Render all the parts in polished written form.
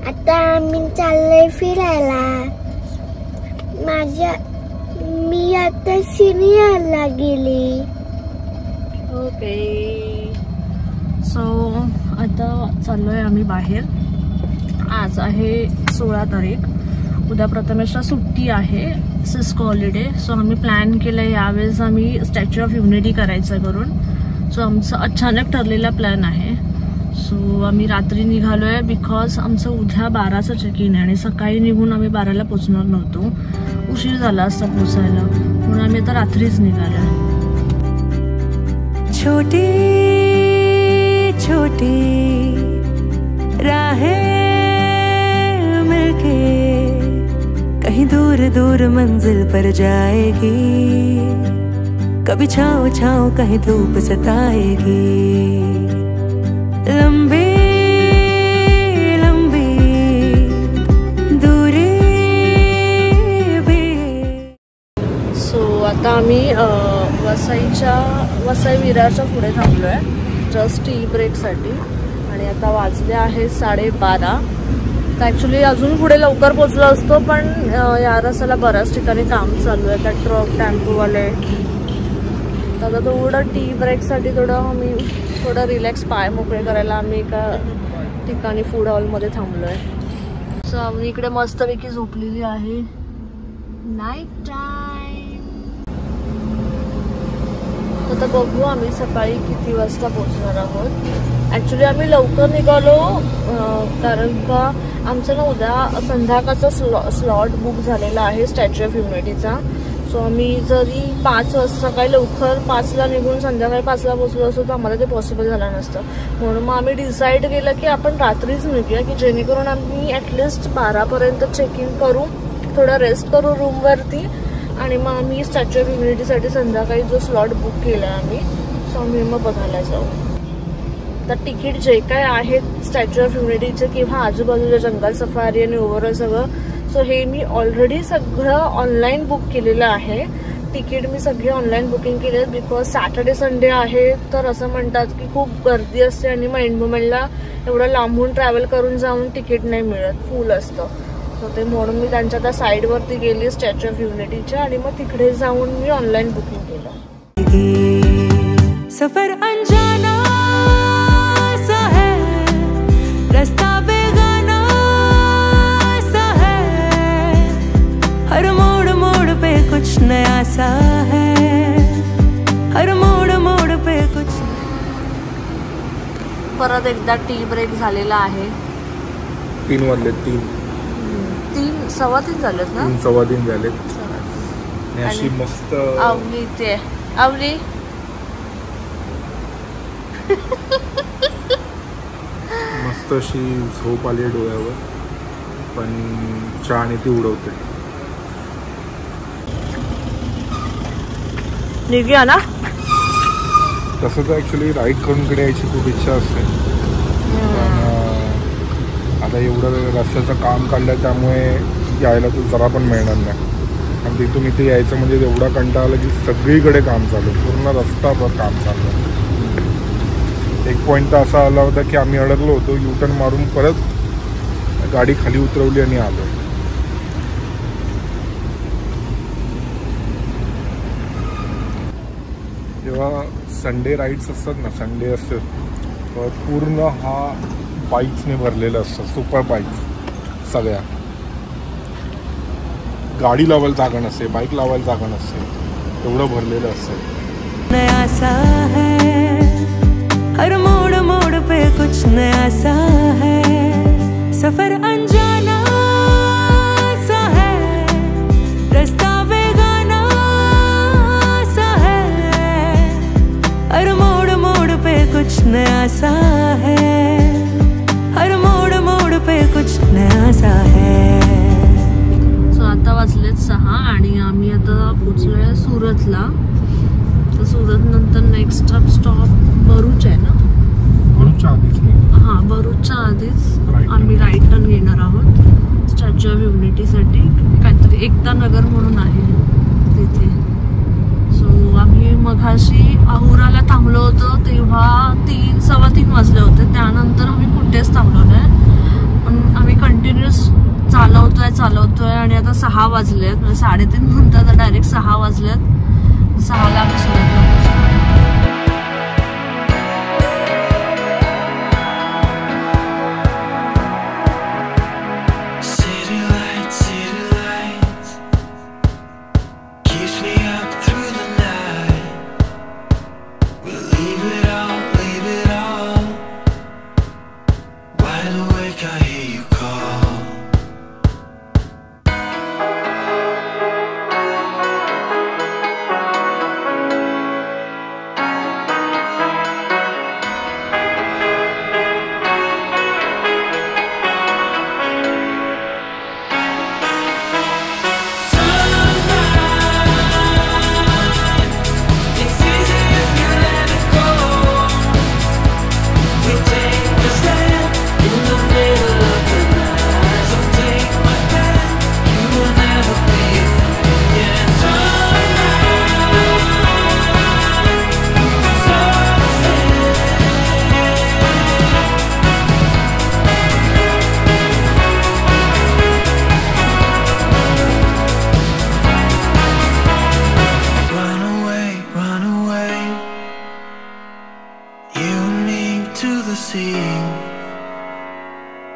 आता आम्ही चाललोय फिरायला. मी आता सिनियरला गेली. ओके सो आता चाललोय आम्ही बाहेर. आज आहे 16 तारीख. उद्या प्रथमेशला सुट्टी आहे, सिस्को हॉलिडे. सो आम्ही प्लॅन केलं यावेळेस आम्ही स्टॅच्यू ऑफ युनिटी करायचं करून. सो आमचं अचानक ठरलेला प्लॅन आहे. सो आम्ही रात्री निघालोय बिकॉज आमचं उद्या 12चं चेक इन आहे आणि सकाळी निघून आम्ही 12ला पोचणार नव्हतो. उशीर झाला असता पोचायला, म्हणून आम्ही आता रात्रीच निघालोय. छोटी छोटी राहें मिलके कहीं दूर दूर मंजिल पर जाएगी. कभी छाँव छाँव कहीं धूप सताएगी. लंबी लंबी दूरी भी. सो आता आम्ही वसई विरारच्या पुढे थांबलोय जस्ट टी ब्रेकसाठी. आणि आता वाजले आहे 12:30. तर ॲक्च्युली अजून पुढे लवकर पोचलो असतो, पण या रस्त्याला बऱ्याच ठिकाणी काम चालू आहे. त्या ट्रक टेम्पोवाले. तर आता थोडं टी ब्रेकसाठी थोडं रिलॅक्स पाय मोकळे करायला आम्ही एका ठिकाणी फूड हॉलमध्ये थांबलोय. सो आम्ही इकडे मस्तपैकी झोपलेली आहे. Night time. आता बघू आम्ही सकाळी किती वाजता पोहोचणार आहोत. ॲक्च्युली आम्ही लवकर निघालो कारण का आमचं ना उद्या संध्याकाळचा स्लॉट बुक झालेला आहे स्टॅच्यू ऑफ युनिटीचा. सो आम्ही जरी 5 वाजता सकाळी लवकर 5ला निघून संध्याकाळी 5ला पोचलो असतो तर आम्हाला ते पॉसिबल झालं नसतं. म्हणून मग आम्ही डिसाईड केलं की आपण रात्रीच निघूया, की जेणेकरून आम्ही ॲटलिस्ट 12पर्यंत चेक इन करू, थोडा रेस्ट करू रूमवरती, आणि मग आम्ही स्टॅच्यू ऑफ युनिटीसाठी संध्याकाळी जो स्लॉट बुक केला आहे आम्ही, सो आम्ही मग बघायला जाऊ. तर तिकीट जे काय आहेत स्टॅच्यू ऑफ युनिटीचे किंवा आजूबाजूच्या जंगल सफारी आणि ओव्हरऑल सगळं, सो हे मी ऑलरेडी सगळं ऑनलाईन बुक केलेलं आहे. तिकीट मी सगळे ऑनलाईन बुकिंग केले आहेत बिकॉज सॅटर्डे संडे आहे. तर असं म्हणतात की खूप गर्दी असते आणि मग एंड मोमेंटला एवढं लांबून ट्रॅव्हल करून जाऊन तिकीट नाही मिळत, फुल असतं. सो ते म्हणून मी त्यांच्या त्या साईडवरती गेली स्टॅच्यू ऑफ युनिटीच्या, आणि मग तिकडे जाऊन मी ऑनलाईन बुकिंग केलं. सफर अंजाना सा है, रास्ता बेगाना सा है, हर मोड़ मोड़ पे कुछ नया सा है, हर मोड़ मोड़ पे कुछ. परत एकदा टी ब्रेक झालेला आहे. 3 वाजले. 3:15 झालेत ना? 3:15 झालेत. अशी मस्त आवली ते आवली. मस्त अशी झोप आली डोळ्यावर, पण चहा आणि ती उडवते. निघूया ना. तसं तर ॲक्च्युली राईड करून कडे यायची खूप इच्छा असते, पण आता एवढं रस्त्याचं काम काढलं त्यामुळे यायला तर जरा पण मिळणार नाही. आणि तिथून इथे यायचं म्हणजे एवढा कंटाळा आला की सगळीकडे काम चालू, पूर्ण रस्ताभर काम चाललं. एक पॉईंट तर असा आला होता की आम्ही अडकलो होतो, युटर्न मारून परत गाडी खाली उतरवली आणि आलो. जेव्हा संडे राईड्स असतात ना, संडे असतात तर पूर्ण हा बाईक्सने भरलेलं असतं, सुपर बाईक्स सगळ्या. गाडी लावायला जागा नसते, बाईक लावायला जागा नसते, एवढं भरलेलं असतं. नया सा है, हर मोड़ मोड़ पे कुछ नया सा है, सफर अनजाना सा है, रास्ता बेगाना सा है, हर मोड़ मोड़ पे कुछ नया सा है, हर मोड़ मोड़ पे कुछ नया सा है. सो आता वाजलेत 6 आणि आम्ही आता पोचलोय सुरतला. तर सुरत नंतर नेक्स्ट स्टॉप भरूच आहे ना? भरूचच्या आधीच. हां, भरूचच्या आधीच आम्ही राईट टर्न घेणार आहोत स्टॅच्यू ऑफ युनिटीसाठी. काहीतरी एकता नगर म्हणून आहे तिथे. सो आम्ही मघाशी आहुराला थांबलो होतो तेव्हा 3-3:15 वाजले होते. त्यानंतर आम्ही कुठेच थांबलो नाही, पण आम्ही कंटिन्यू चालवतोय आणि आता 6 वाजलेत, म्हणजे 3:30 म्हणतात, डायरेक्ट 6 वाजलेत. 6ला आम्ही सुरतला पोहोचलो.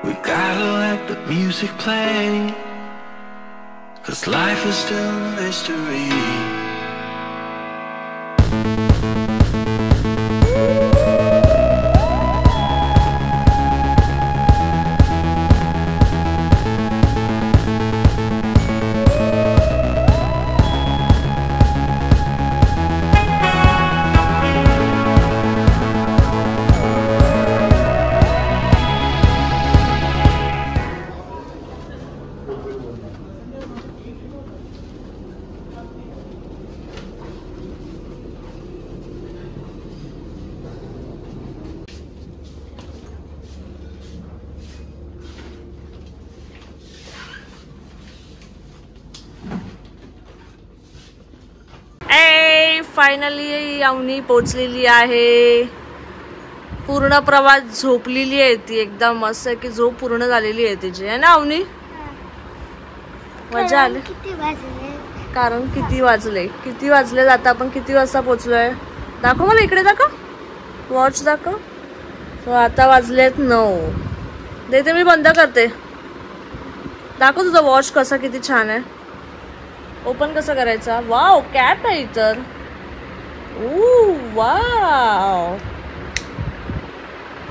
We gotta let the music play, 'cause life is still a mystery. Finally Avani पोचलेली आहे. पूर्ण प्रवास झोपलेली आहे ती, एकदम मस्त आहे की झोप पूर्ण झालेली आहे तिची, आहे ना अवनी? मजा आली. कारण किती वाजले आता आपण किती वाजता पोचलोय? दाखव मला, इकडे दाखव, वॉच दाखव. तो आता वाजलेत 9. देते मी, बंद करते. दाखव तुझा वॉच कसा किती छान आहे. ओपन कसा करायचा? वाव, कॅप आहे इतर. वाव.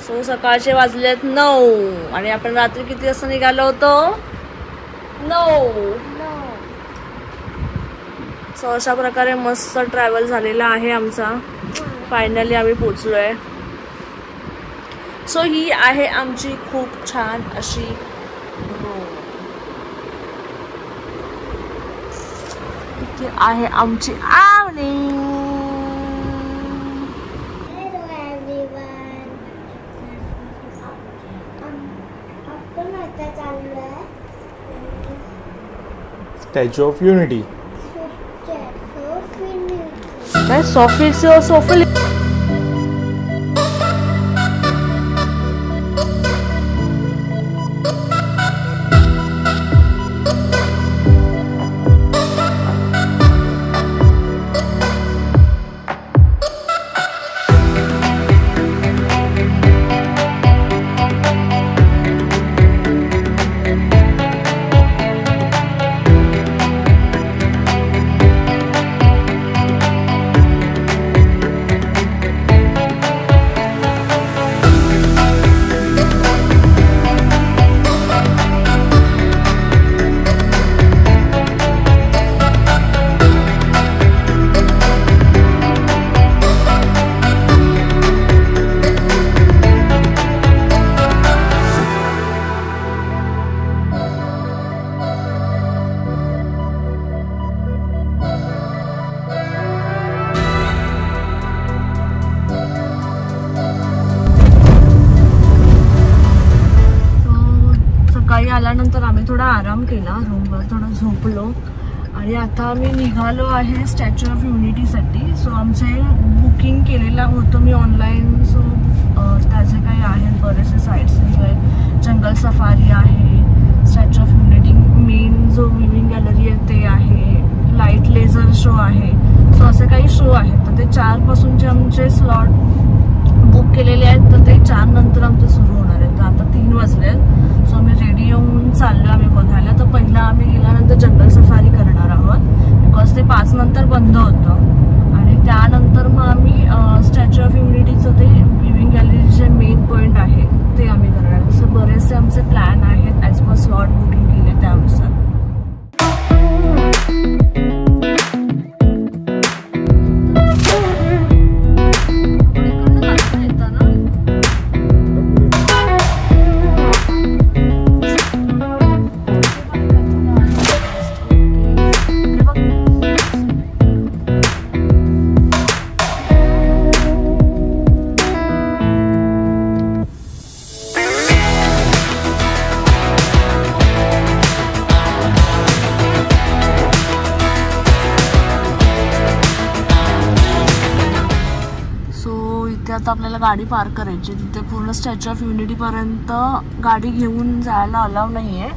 सो सकाळचे वाजलेत 9 आणि आपण रात्री किती वाजता निघालो होतो? 9. सो अशा प्रकारे मस्त ट्रॅव्हल झालेला आहे आमचा. फायनली आम्ही पोचलोय. सो ही आहे आमची खूप छान अशी रूम. इथे आहे आमची आवनी. Statue of unity. काय सोफी आल्यानंतर आम्ही थोडा आराम केला, रूमवर थोडा झोपलो आणि आता आम्ही निघालो आहे स्टॅच्यू ऑफ युनिटीसाठी. सो आमचे बुकिंग केलेलं होतं मी ऑनलाईन. सो त्याचे काही आहेत बरेचसे साईट्स आहेत. जंगल सफारी आहे, स्टॅच्यू ऑफ युनिटी शो आहे. सो असे काही शो आहेत. तर ते 4 पासूनचे आमचे स्लॉट बुक केलेले आहेत. तर ते 4 नंतर आमचं सुरू होणार आहे. तर आता 3 वाजले. सो आम्ही रेडी होऊन चाललो आम्ही बघायला. तर पहिला आम्ही गेल्यानंतर जंगल सफारी करणार आहोत, बिकॉज ते 5 नंतर बंद होतं. आणि त्यानंतर मग आम्ही स्टॅच्यू ऑफ युनिटीचं ते व्ह्यूइंग गॅलरी जे मेन पॉईंट आहे ते आम्ही करणार. असं बरेचसे आमचे प्लॅन आहेत ॲज पर स्लॉट बुकिंग केले त्यानुसार. आता आपल्याला गाडी पार्क करायची. तिथे पूर्ण स्टॅच्यू ऑफ युनिटी पर्यंत गाडी घेऊन जायला अलाव नाही आहे.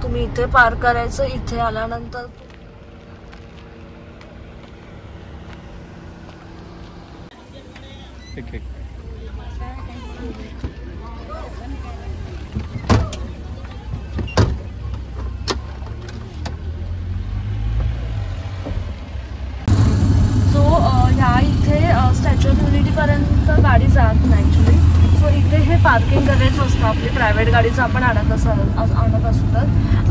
तुम्ही इथे पार्क करायचं. इथे आल्यानंतर स्टॅच्यू ऑफ युनिटी पर्यंत गाडी जात नाही ॲक्च्युली. सो इथे हे पार्किंग करायचं असतं. आपली प्रायव्हेट गाडीचं आपण आणत असू तर.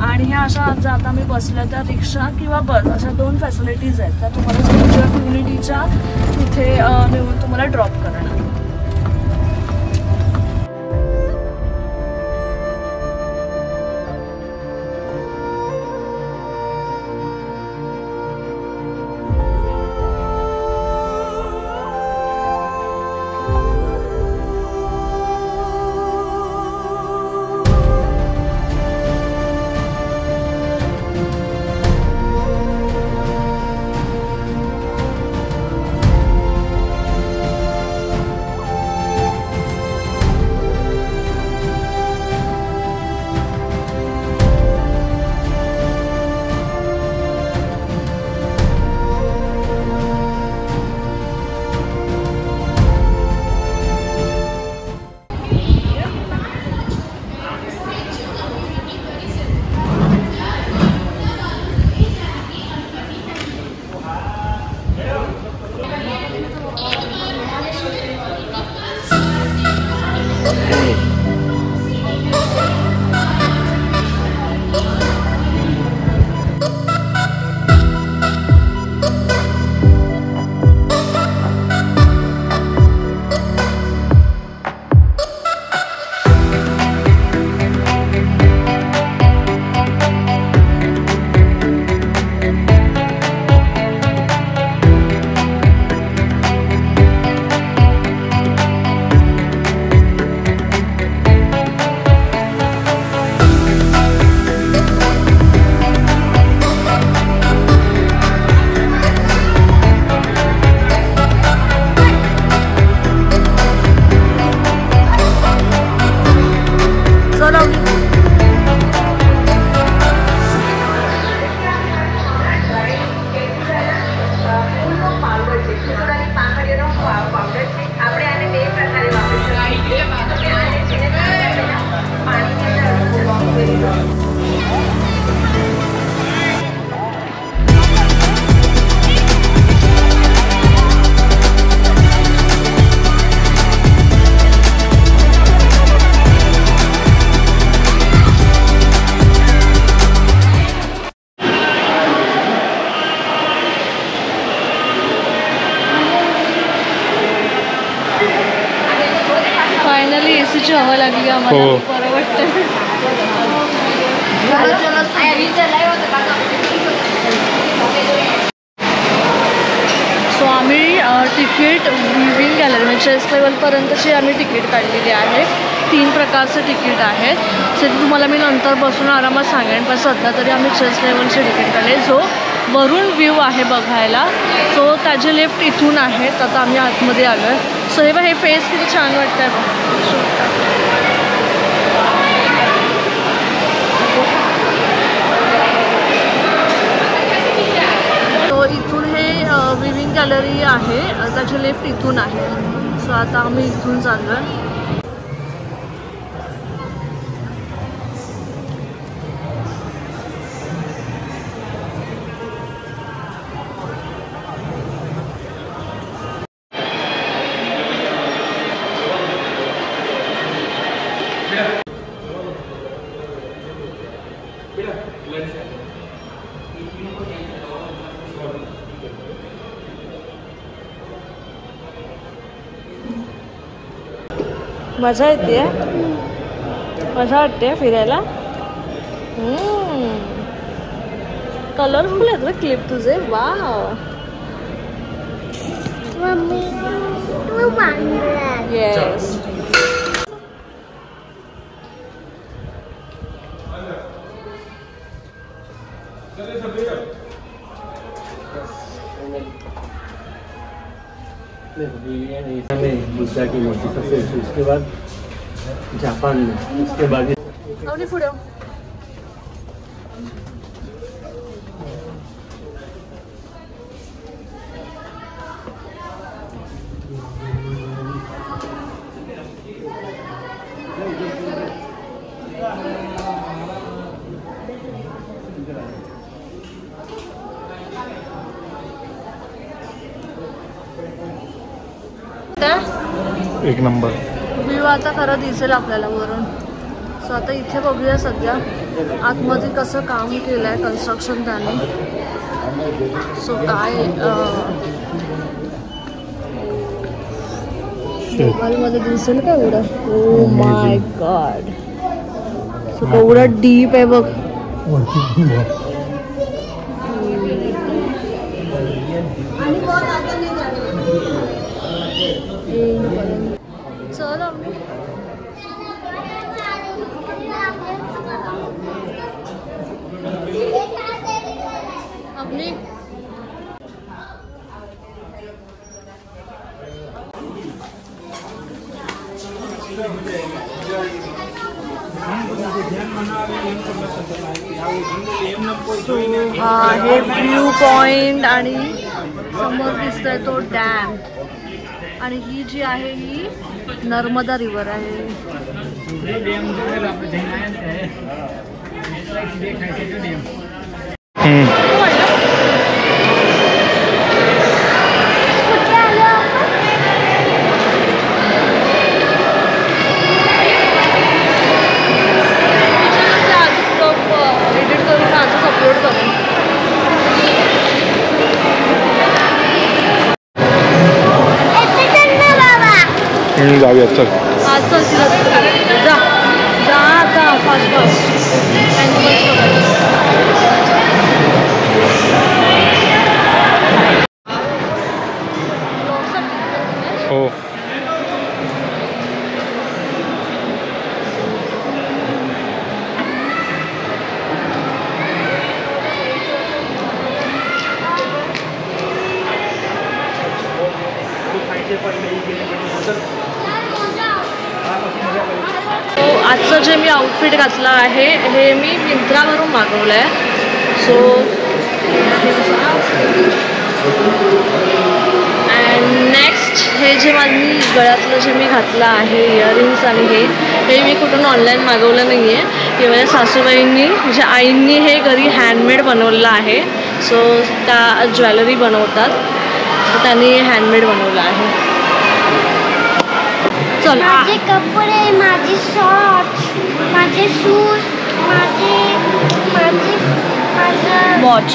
आणि ह्या अशा जर आता मी बसल्या त्या रिक्षा किंवा बस अशा 2 फॅसिलिटीज आहेत. त्या तुम्हाला स्टॅच्यू ऑफ युनिटीच्या तिथे नेऊन तुम्हाला ड्रॉप करणार. एसीची हवा लागली आम्हाला. बरं वाटतं. सो आम्ही तिकीट व्ह्यूइंग गॅलरी म्हणजे चेस्ट लेवलपर्यंतची आम्ही तिकीट काढलेली आहे. 3 प्रकारचे तिकीट आहेत. ते तुम्हाला मी नंतर बसून आरामात सांगेन. पण सध्या तरी आम्ही चेस्ट लेवलचे तिकीट काढले. जो वरून व्ह्यू आहे बघायला. सो त्याचे लेफ्ट इथून आहेत. आता आम्ही आतमध्ये आलो आहे. सो हे फेस किती छान वाटतं आहे. तो इथून आहे त्याची लेफ्ट इथून आहे. सो आता आम्ही इथून चाललोय. मजा येते, मजा वाटते फिरायला. कलरफुल आहेत रे क्लिप तुझे. वाव. मम्मी तू बांधला. येस. बुद्धा की मूर्ति सबसे अच्छी, उसके बाद जापान में, उसके बाद अवनी पुढे. एक नंबर व्ह्यू आता खरं दिसेल आपल्याला वरून. सो आता इथे बघूया सध्या आतमध्ये कसं काम केलं आहे कन्स्ट्रक्शन त्याने. सो काय मोबाईलमध्ये दिसेल का एवढं. Oh my God. सो केवढं डीप आहे बघ. चल अपनी हा हे व्यू पॉइंट आणि समोर दिसतोय तो डॅम. आणि ही जी आहे ही नर्मदा रिव्हर आहे. एडिट करून आजच अपलोड करेन. जाऊया चल. आज चल तिला जा जा आता फास्ट फास्ट. हो. आजचं जे मी आउटफिट घातलं आहे हे मी मिंत्रावरून मागवलं आहे. सो अँड नेक्स्ट हे जे मी गळ्यातलं जे मी घातलं आहे इयरिंग्स आणि हे मी कुठून ऑनलाईन मागवलं नाही आहे. हे माझ्या सासूबाईंनी म्हणजे आईंनी हे घरी हँडमेड बनवलेलं आहे. सो त्या ज्वेलरी बनवतात तर त्यांनी हँडमेड बनवलं आहे. चल माझे कपडे, माझे शॉर्ट्स, माझे शूज, माझं वॉच,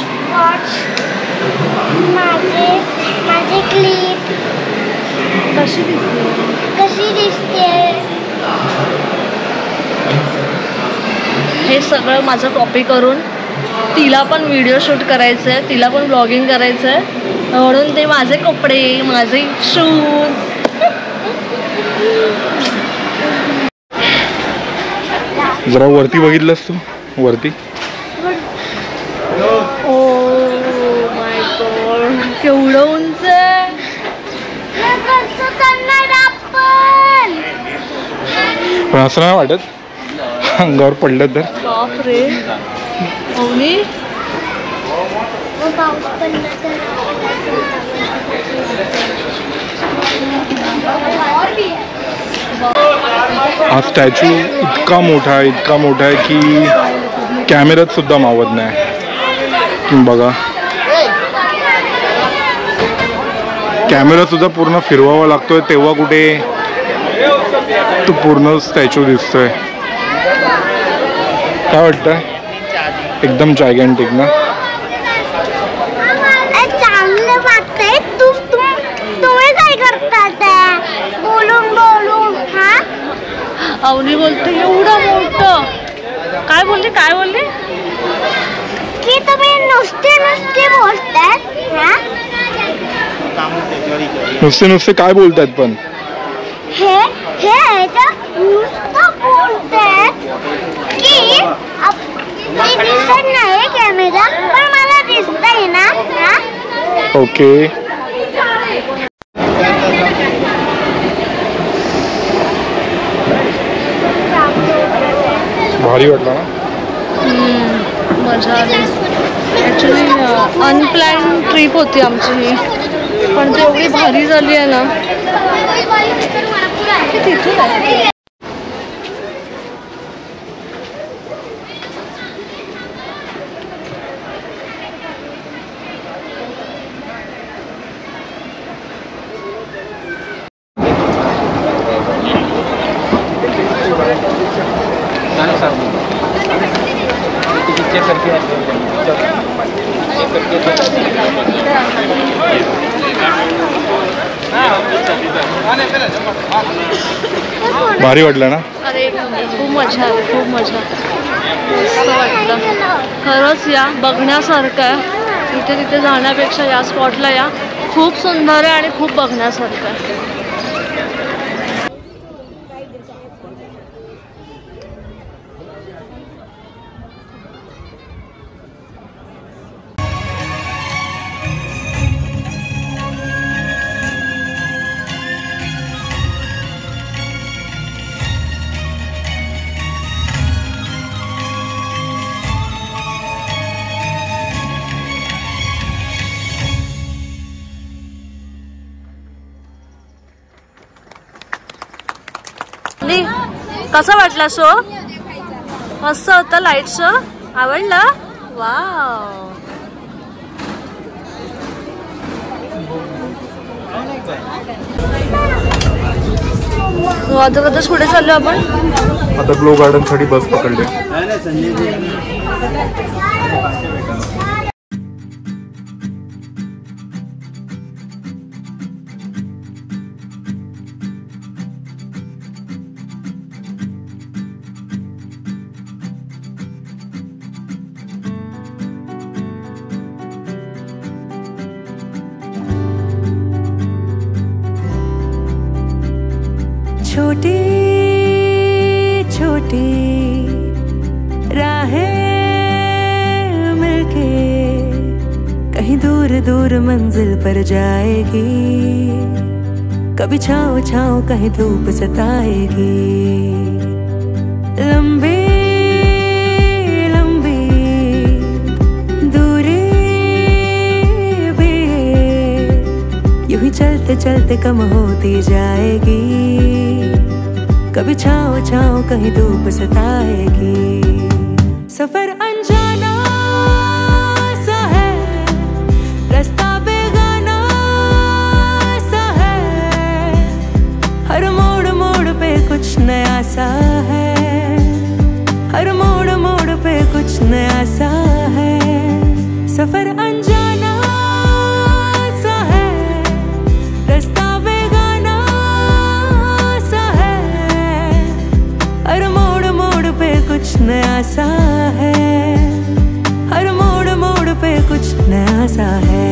माझे क्लिप कशी दिसते. हे सगळं माझं कॉपी करून तिला पण व्हिडिओ शूट करायचं आहे, तिला पण ब्लॉगिंग करायचं आहे. म्हणून ते माझे कपडे, माझे शूज. जरा वरती बघितलंस तू वरती. ओ माय गॉड केवढं उंच आहे. पण असं नाही वाटत अंगावर पडलं तर. बाप रे. अवनी पाऊस पडला तर हा स्टॅच्यू इतका मोठा आहे की कॅमेऱ्यात सुद्धा मावत नाही. बघा, कॅमेरा सुद्धा पूर्ण फिरवावा लागतोय तेव्हा कुठे तो पूर्ण स्टॅच्यू दिसतोय. काय वाटतंय? एकदम जायगॅन्टिक ना. चांगलं वाटतंय. तुम्ही काय करतात बोलून हा? अवनी बोलते एवढं मोठं. काय बोलली की तुम्ही नुसते बोलतात हा? नुसते काय बोलतात पण हे नुसतं बोलतात की ते दिसत नाही कॅमेरा पण मला दिसतंय ना. ओके. भारी वाटला ना. मजा आली. ॲक्च्युली अनप्लॅन ट्रिप होती आमची ही, पण ती एवढी भारी झाली आहे ना. तिथून आहे. भारी वाटलं ना. अरे खूप मजा आली, खूप मजा. मस्त वाटलं खरंच. या बघण्यासारखं आहे. इथे तिथे जाण्यापेक्षा या स्पॉटला या. खूप सुंदर आहे आणि खूप बघण्यासारखं आहे. कसा वाटला शो? मस्त होता. लाईट शो आवडला. वाव. आता कुठे चाललो आपण? आता ग्लो गार्डन साठी बस पकडले. छोटी छोटी राहें मिलके कहीं दूर दूर मंजिल पर जाएगी. कभी छाँव छाँव कहीं धूप सताएगी. लंबी लंबी दूरी भी यूं ही चलते चलते कम होती जाएगी. कभी छाँव छाँव कहीं धूप सताएगी. सफर अनजाना सा है, रास्ता बेगाना सा है. हर मोड़ मोड़ पे कुछ नया सा है. हर मोड़ मोड़ पे कुछ नया सा है. सफर अनजाना सा है, रास्ता बेगाना सा है. हर मोड़ मोड़ पे कुछ नया सा है. हर मोड़ मोड़ पे कुछ नया सा है.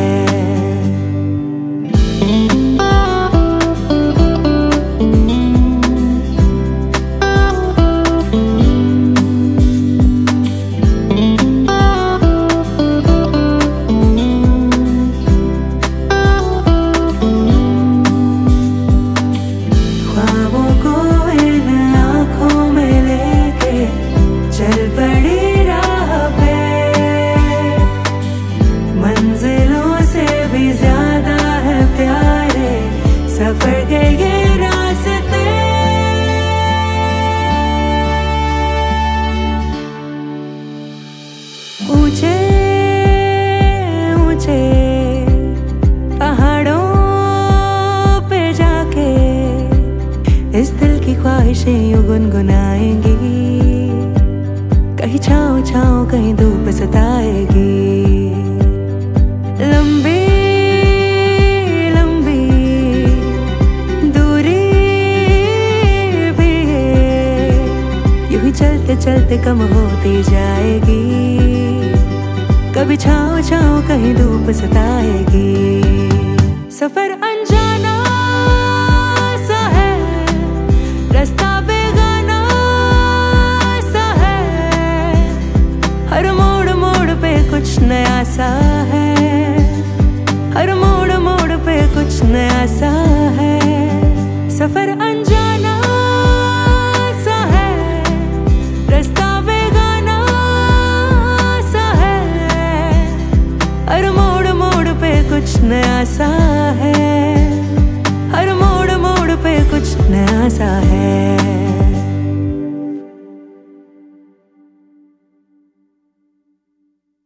मंजिलों ही छाँव छाँव कहीं धूप सताएगी। लंबी लंबी दूरी भी यूं ही चलते चलते कम होती जाएगी। कभी छाँव छाँव कहीं धूप सताएगी। सफर अनजाना सा है, रास्ता बेगाना सा है, हर मोड़ मोड़ पे कुछ नया सा है, हर मोड़ मोड़ पे कुछ नया सा है। सफर अनजाना सा है, रास्ता बेगाना सा है, हर मोड़ मोड़ पे कुछ नया सा है, हर मोड़ मोड़ पे कुछ नया सा है।